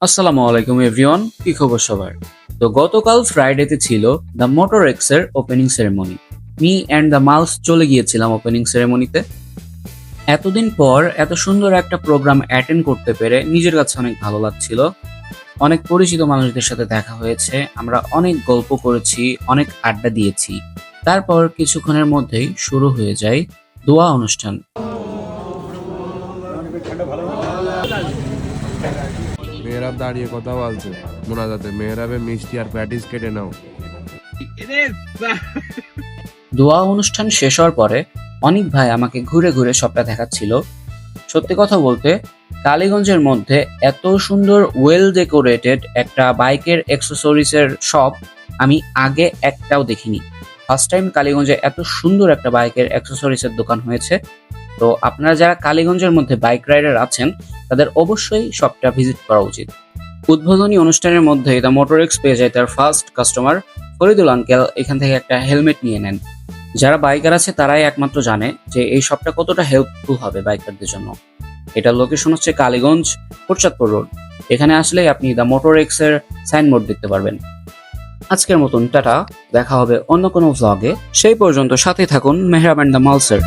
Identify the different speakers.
Speaker 1: আসসালামু আলাইকুম এভরিওয়ান, কি খবর সবার? তো গতকাল ফ্রাইডেতে ছিল দ্য মোটর এক্স এর opening ceremony. Me and the mulch চলে গিয়েছিলাম ওপেনিং সেরেমনিতে। এতদিন পর এত সুন্দর একটা প্রোগ্রাম অ্যাটেন্ড করতে পেরে নিজের কাছে অনেক ভালো লাগছিল। অনেক পরিচিত মানুষদের সাথে দেখা হয়েছে, আমরা অনেক গল্প করেছি, অনেক আড্ডা দিয়েছি। তারপর কিছুক্ষণের মধ্যেই শুরু হয়ে যায় দোয়া অনুষ্ঠান।
Speaker 2: মেহরাব দাঁড়িয়ে কথা বলছে মোনাজাতে, মেহরাবে মিষ্টি আর প্যাটিস কেটে নাও।
Speaker 1: দোয়া অনুষ্ঠান শেষ হওয়ার পরে অনিক ভাই আমাকে ঘুরে ঘুরে সবটা দেখাচ্ছিল। সত্যি কথা বলতে, কালীগঞ্জের মধ্যে এত সুন্দর ওয়েল ডেকোরেটেড একটা বাইকের অ্যাক্সেসরিজের শপ আমি আগে একটাও দেখিনি। ফার্স্ট টাইম কালীগঞ্জে এত সুন্দর একটা বাইকের অ্যাক্সেসরিজের দোকান হয়েছে। তো আপনারা যারা কালীগঞ্জের মধ্যে বাইক রাইডার আছেন তাদের অবশ্যই শপটা ভিজিট করা উচিত। উদ্বোধনী অনুষ্ঠানের মধ্যেই দ্য মোটরএক্স পেয়ে যায় তার ফার্স্ট কাস্টমার ফরিদুল আঙ্কেল এখান থেকে একটা হেলমেট নিয়ে নেন। যারা বাইকার আছে তারাই একমাত্র জানে যে এই শপটা কতটা হেল্পফুল হবে বাইকারদের জন্য। এটার লোকেশন হচ্ছে কালীগঞ্জ কোটচাঁদপুর রোড। এখানে আসলেই আপনি দ্য মোটরএক্স এর সাইনবোর্ড দেখতে পারবেন। আজকের মতন টাটা, দেখা হবে অন্য কোনো ভ্লগে। সেই পর্যন্ত সাথে থাকুন মেহরাব অ্যান্ড দ্য মালসের।